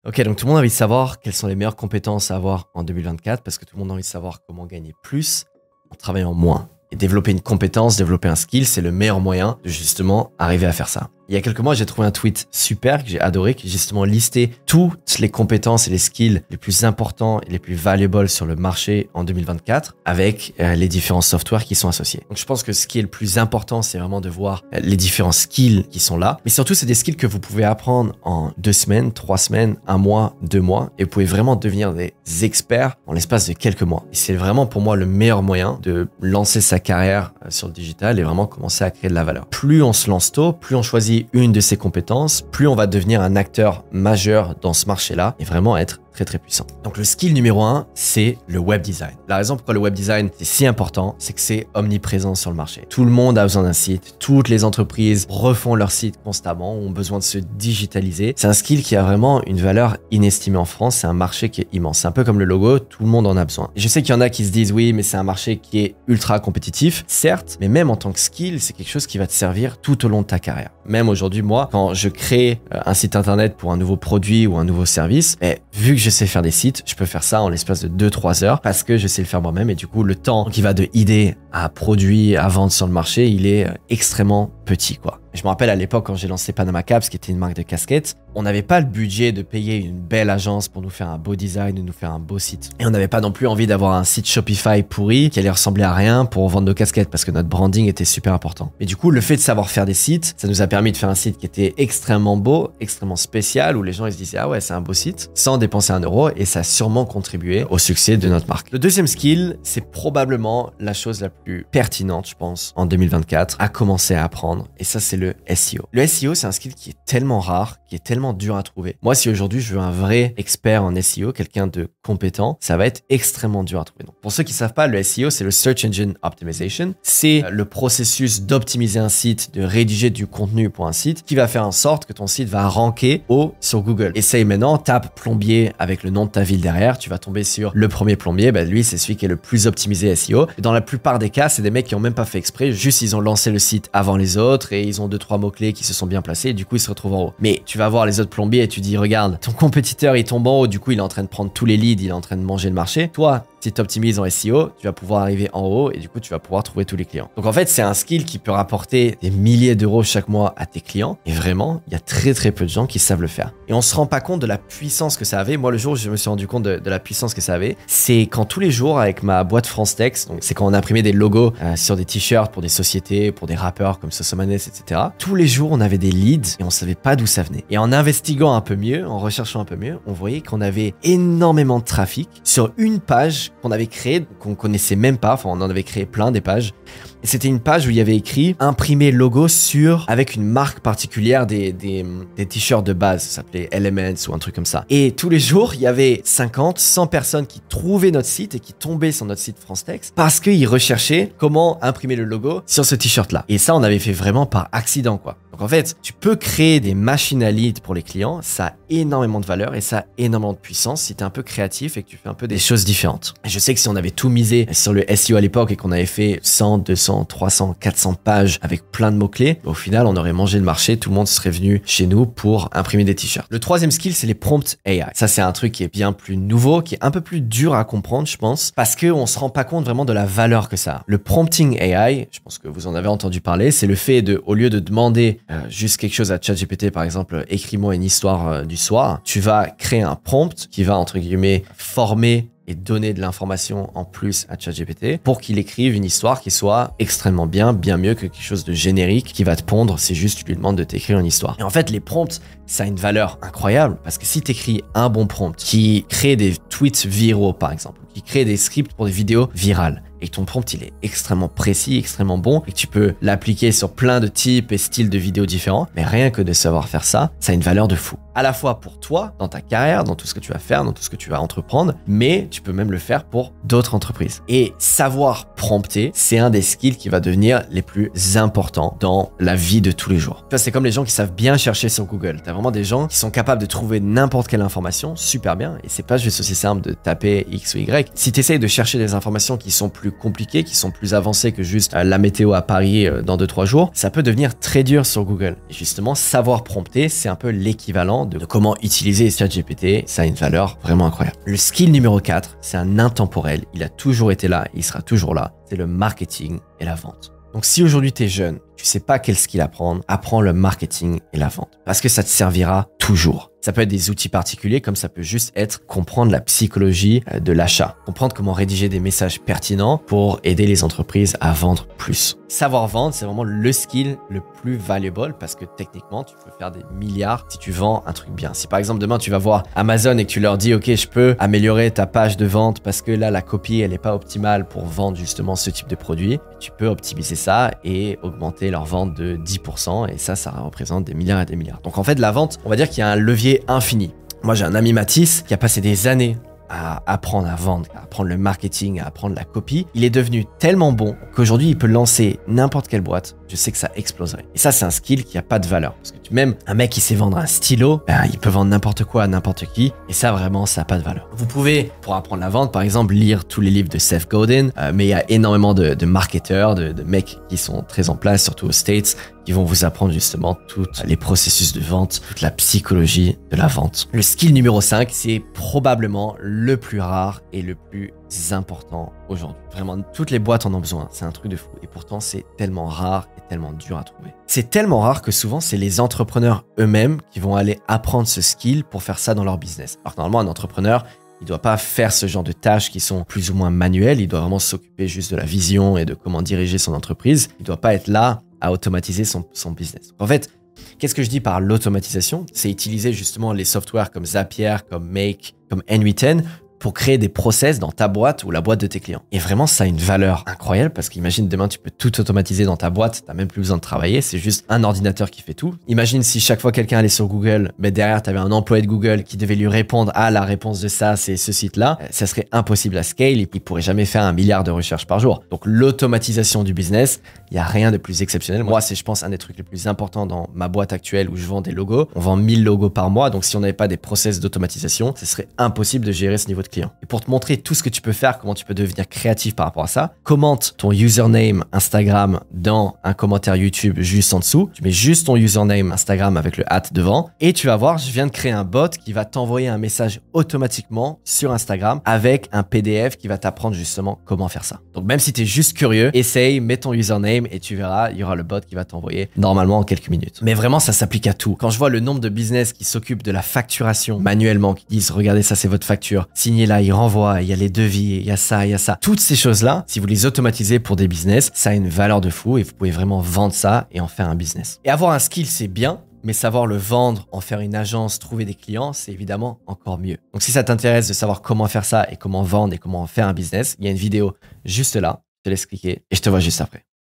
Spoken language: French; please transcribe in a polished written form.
Ok, donc tout le monde a envie de savoir quelles sont les meilleures compétences à avoir en 2024 parce que tout le monde a envie de savoir comment gagner plus en travaillant moins. Et développer une compétence, développer un skill, c'est le meilleur moyen de justement arriver à faire ça. Il y a quelques mois, j'ai trouvé un tweet super que j'ai adoré, qui justement listait toutes les compétences et les skills les plus importants et les plus valuables sur le marché en 2024 avec les différents softwares qui sont associés. Donc je pense que ce qui est le plus important, c'est vraiment de voir les différents skills qui sont là. Mais surtout, c'est des skills que vous pouvez apprendre en 2 semaines, 3 semaines, 1 mois, 2 mois. Et vous pouvez vraiment devenir des experts en l'espace de quelques mois. Et c'est vraiment pour moi le meilleur moyen de lancer sa carrière sur le digital et vraiment commencer à créer de la valeur. Plus on se lance tôt, plus on choisit une de ces compétences, plus on va devenir un acteur majeur dans ce marché-là et vraiment être très puissant. Donc le skill numéro 1, c'est le web design. La raison pourquoi le web design c'est si important, c'est que c'est omniprésent sur le marché. Tout le monde a besoin d'un site, toutes les entreprises refont leur site constamment, ont besoin de se digitaliser. C'est un skill qui a vraiment une valeur inestimée en France, c'est un marché qui est immense. C'est un peu comme le logo, tout le monde en a besoin. Et je sais qu'il y en a qui se disent oui, mais c'est un marché qui est ultra compétitif, certes, mais même en tant que skill, c'est quelque chose qui va te servir tout au long de ta carrière. Même aujourd'hui, moi, quand je crée un site internet pour un nouveau produit ou un nouveau service, vu que je sais faire des sites, je peux faire ça en l'espace de 2-3 heures parce que je sais le faire moi-même et du coup, le temps qui va de idée à produit, à vendre sur le marché, il est extrêmement petit, quoi. Je me rappelle à l'époque quand j'ai lancé Panama Caps, qui était une marque de casquettes, on n'avait pas le budget de payer une belle agence pour nous faire un beau design, nous faire un beau site. Et on n'avait pas non plus envie d'avoir un site Shopify pourri qui allait ressembler à rien pour vendre nos casquettes parce que notre branding était super important. Mais du coup, le fait de savoir faire des sites, ça nous a permis de faire un site qui était extrêmement beau, extrêmement spécial, où les gens ils se disaient ah ouais, c'est un beau site, sans dépenser 1 euro, et ça a sûrement contribué au succès de notre marque. Le deuxième skill, c'est probablement la chose la plus pertinente, je pense, en 2024, à commencer à apprendre, et ça c'est le SEO. Le SEO, c'est un skill qui est tellement rare, qui est tellement dur à trouver. Moi, si aujourd'hui je veux un vrai expert en SEO, quelqu'un de compétent, ça va être extrêmement dur à trouver. Donc, pour ceux qui savent pas, le SEO, c'est le Search Engine Optimization. C'est le processus d'optimiser un site, de rédiger du contenu pour un site, qui va faire en sorte que ton site va ranker haut sur Google. Essaye maintenant, tape plombier avec le nom de ta ville derrière, tu vas tomber sur le premier plombier, lui, c'est celui qui est le plus optimisé SEO. Et dans la plupart des cas, c'est des mecs qui ont même pas fait exprès, juste ils ont lancé le site avant les autres et ils ont 2-3 mots-clés qui se sont bien placés et du coup, ils se retrouvent en haut. Mais tu vas voir les autres plombiers et tu dis, regarde, ton compétiteur, il tombe en haut, du coup, il est en train de prendre tous les leads, il est en train de manger le marché. Toi, si tu optimises en SEO, tu vas pouvoir arriver en haut et du coup, tu vas pouvoir trouver tous les clients. Donc en fait, c'est un skill qui peut rapporter des milliers d'euros chaque mois à tes clients. Et vraiment, il y a très peu de gens qui savent le faire. Et on se rend pas compte de la puissance que ça avait. Moi, le jour où je me suis rendu compte de la puissance que ça avait, c'est quand tous les jours, avec ma boîte France Text, donc c'est quand on imprimait des logos sur des t-shirts pour des sociétés, pour des rappeurs comme Sosomanes, etc. Tous les jours, on avait des leads et on savait pas d'où ça venait. Et en investiguant un peu mieux, en recherchant un peu mieux, on voyait qu'on avait énormément de trafic sur une page qu'on avait créée, qu'on connaissait même pas. Enfin, on en avait créé plein des pages. Et c'était une page où il y avait écrit imprimer logo sur avec une marque particulière des t-shirts de base. Ça s'appelait Elements ou un truc comme ça. Et tous les jours, il y avait 50, 100 personnes qui trouvaient notre site et qui tombaient sur notre site France Text parce qu'ils recherchaient comment imprimer le logo sur ce t-shirt-là. Et ça, on avait fait vraiment par accident, quoi. Donc en fait, tu peux créer des machines à lead pour les clients, ça a énormément de valeur et ça a énormément de puissance si tu es un peu créatif et que tu fais un peu des choses différentes. Et je sais que si on avait tout misé sur le SEO à l'époque et qu'on avait fait 100, 200, 300, 400 pages avec plein de mots-clés, au final, on aurait mangé le marché, tout le monde serait venu chez nous pour imprimer des t-shirts. Le troisième skill, c'est les prompts AI. Ça, c'est un truc qui est bien plus nouveau, qui est un peu plus dur à comprendre, je pense, parce qu'on se rend pas compte vraiment de la valeur que ça a. Le prompting AI, je pense que vous en avez entendu parler, c'est le fait de, au lieu de demander juste quelque chose à ChatGPT, par exemple, écris-moi une histoire du soir, tu vas créer un prompt qui va, entre guillemets, former et donner de l'information en plus à ChatGPT pour qu'il écrive une histoire qui soit extrêmement bien mieux que quelque chose de générique qui va te pondre, c'est juste tu lui demandes de t'écrire une histoire. Et en fait, les prompts, ça a une valeur incroyable parce que si tu écris un bon prompt qui crée des tweets viraux, par exemple, qui crée des scripts pour des vidéos virales, et ton prompt il est extrêmement précis, extrêmement bon et que tu peux l'appliquer sur plein de types et styles de vidéos différents, mais rien que de savoir faire ça, ça a une valeur de fou. À la fois pour toi, dans ta carrière, dans tout ce que tu vas faire, dans tout ce que tu vas entreprendre, mais tu peux même le faire pour d'autres entreprises. Et savoir prompter, c'est un des skills qui va devenir les plus importants dans la vie de tous les jours. Tu vois, c'est comme les gens qui savent bien chercher sur Google. T'as vraiment des gens qui sont capables de trouver n'importe quelle information super bien et c'est pas juste aussi simple de taper X ou Y. Si tu essayes de chercher des informations qui sont plus plus compliqués, qui sont plus avancés que juste la météo à Paris dans 2-3 jours, ça peut devenir très dur sur Google. Et justement, savoir prompter, c'est un peu l'équivalent de comment utiliser ChatGPT. Ça a une valeur vraiment incroyable. Le skill numéro 4, c'est un intemporel. Il a toujours été là, il sera toujours là. C'est le marketing et la vente. Donc si aujourd'hui tu es jeune, tu sais pas quel skill apprendre, apprends le marketing et la vente. Parce que ça te servira toujours. Ça peut être des outils particuliers, comme ça peut juste être comprendre la psychologie de l'achat. Comprendre comment rédiger des messages pertinents pour aider les entreprises à vendre plus. Savoir vendre, c'est vraiment le skill le plus valuable parce que techniquement, tu peux faire des milliards si tu vends un truc bien. Si par exemple demain, tu vas voir Amazon et que tu leur dis « Ok, je peux améliorer ta page de vente parce que là, la copie, elle n'est pas optimale pour vendre justement ce type de produit. » Tu peux optimiser ça et augmenter leur vente de 10% et ça représente des milliards et des milliards. Donc en fait, la vente, on va dire qu'il y a un levier infini. Moi, j'ai un ami Mathis qui a passé des années à apprendre à vendre, à apprendre le marketing, à apprendre la copie. Il est devenu tellement bon qu'aujourd'hui, il peut lancer n'importe quelle boîte. Je sais que ça exploserait. Et ça, c'est un skill qui a pas de valeur. Parce que même un mec qui sait vendre un stylo, il peut vendre n'importe quoi à n'importe qui. Et ça, vraiment, ça n'a pas de valeur. Vous pouvez, pour apprendre la vente, par exemple, lire tous les livres de Seth Godin. Mais il y a énormément de marketeurs, de mecs qui sont très en place, surtout aux States, qui vont vous apprendre justement tous les processus de vente, toute la psychologie de la vente. Le skill numéro 5, c'est probablement le plus rare et le plus important aujourd'hui. Vraiment, toutes les boîtes en ont besoin. C'est un truc de fou. Et pourtant, c'est tellement rare et tellement dur à trouver. C'est tellement rare que souvent, c'est les entrepreneurs eux-mêmes qui vont aller apprendre ce skill pour faire ça dans leur business. Alors que normalement, un entrepreneur, il ne doit pas faire ce genre de tâches qui sont plus ou moins manuelles. Il doit vraiment s'occuper juste de la vision et de comment diriger son entreprise. Il ne doit pas être là à automatiser son business. En fait, qu'est-ce que je dis par l'automatisation? C'est utiliser justement les softwares comme Zapier, comme Make, comme N8N pour créer des process dans ta boîte ou la boîte de tes clients. Et vraiment, ça a une valeur incroyable parce qu'imagine demain, tu peux tout automatiser dans ta boîte. Tu n'as même plus besoin de travailler. C'est juste un ordinateur qui fait tout. Imagine si chaque fois quelqu'un allait sur Google, mais derrière, tu avais un employé de Google qui devait lui répondre à la réponse de ça, c'est ce site-là. Ça serait impossible à scale et il pourrait jamais faire 1 milliard de recherches par jour. Donc, l'automatisation du business, il n'y a rien de plus exceptionnel. Moi, c'est, je pense, un des trucs les plus importants dans ma boîte actuelle où je vends des logos. On vend 1000 logos par mois. Donc, si on n'avait pas des process d'automatisation, ce serait impossible de gérer ce niveau de client. Et pour te montrer tout ce que tu peux faire, comment tu peux devenir créatif par rapport à ça, commente ton username Instagram dans un commentaire YouTube juste en dessous. Tu mets juste ton username Instagram avec le @ devant et tu vas voir, je viens de créer un bot qui va t'envoyer un message automatiquement sur Instagram avec un PDF qui va t'apprendre justement comment faire ça. Donc même si tu es juste curieux, essaye, mets ton username et tu verras, il y aura le bot qui va t'envoyer normalement en quelques minutes. Mais vraiment, ça s'applique à tout. Quand je vois le nombre de business qui s'occupent de la facturation manuellement, qui disent, regardez ça, c'est votre facture, signez là, il renvoie, il y a les devis, il y a ça, il y a ça. Toutes ces choses-là, si vous les automatisez pour des business, ça a une valeur de fou et vous pouvez vraiment vendre ça et en faire un business. Et avoir un skill, c'est bien, mais savoir le vendre, en faire une agence, trouver des clients, c'est évidemment encore mieux. Donc si ça t'intéresse de savoir comment faire ça et comment vendre et comment en faire un business, il y a une vidéo juste là. Je te laisse cliquer et je te vois juste après.